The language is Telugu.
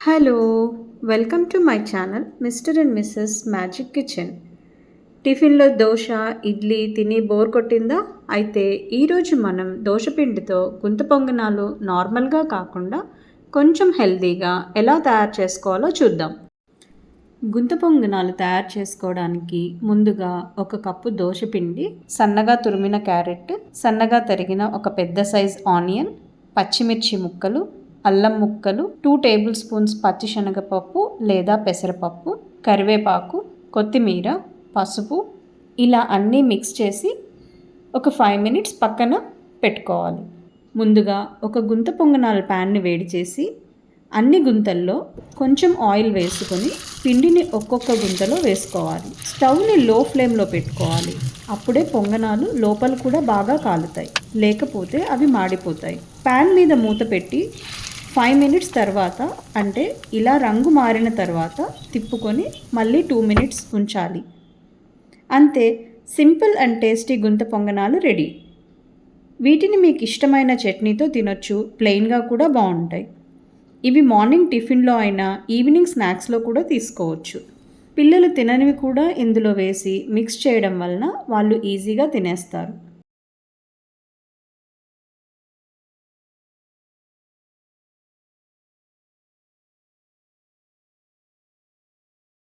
Hello! Welcome to my channel Mr and Mrs magic kitchen. టిఫిన్‌లో దోస, ఇడ్లీ తిని బోర్ కొట్టిందా? అయితే ఈరోజు మనం దోస పిండితో గుంత పొంగనాలు నార్మల్‌గా కాకుండా కొంచెం హెల్తీగా ఎలా తయారు చేసుకోవాలో చూద్దాం. గుంత పొంగనాలు తయారు చేసుకోవడానికి ముందుగా ఒక కప్పు దోస పిండి, సన్నగా తురిమిన క్యారెట్, సన్నగా తరిగిన ఒక పెద్ద సైజ్ ఆనియన్, పచ్చిమిర్చి ముక్కలు, అల్లం ముక్కలు, 2 టేబుల్ స్పూన్స్ పచ్చిశనగపప్పు లేదా పెసరపప్పు, కరివేపాకు, కొత్తిమీర, పసుపు ఇలా అన్నీ మిక్స్ చేసి ఒక 5 మినిట్స్ పక్కన పెట్టుకోవాలి. ముందుగా ఒక గుంత పొంగనాల ప్యాన్ని వేడి చేసి అన్ని గుంతల్లో కొంచెం ఆయిల్ వేసుకొని పిండిని ఒక్కొక్క గుంతలో వేసుకోవాలి. స్టవ్ని లో ఫ్లేమ్లో పెట్టుకోవాలి. అప్పుడే పొంగనాలు లోపల కూడా బాగా కాలుతాయి, లేకపోతే అవి మాడిపోతాయి. ప్యాన్ మీద మూత పెట్టి 5 మినిట్స్ తర్వాత, అంటే ఇలా రంగు మారిన తర్వాత తిప్పుకొని మళ్ళీ 2 మినిట్స్ ఉంచాలి. అంతే, సింపుల్ అండ్ టేస్టీ గుంత పొంగనాలు రెడీ. వీటిని మీకు ఇష్టమైన చట్నీతో తినొచ్చు, ప్లెయిన్గా కూడా బాగుంటాయి. ఇవి మార్నింగ్ టిఫిన్లో అయినా ఈవినింగ్ స్నాక్స్లో కూడా తీసుకోవచ్చు. పిల్లలు తిననివి కూడా ఇందులో వేసి మిక్స్ చేయడం వలన వాళ్ళు ఈజీగా తినేస్తారు.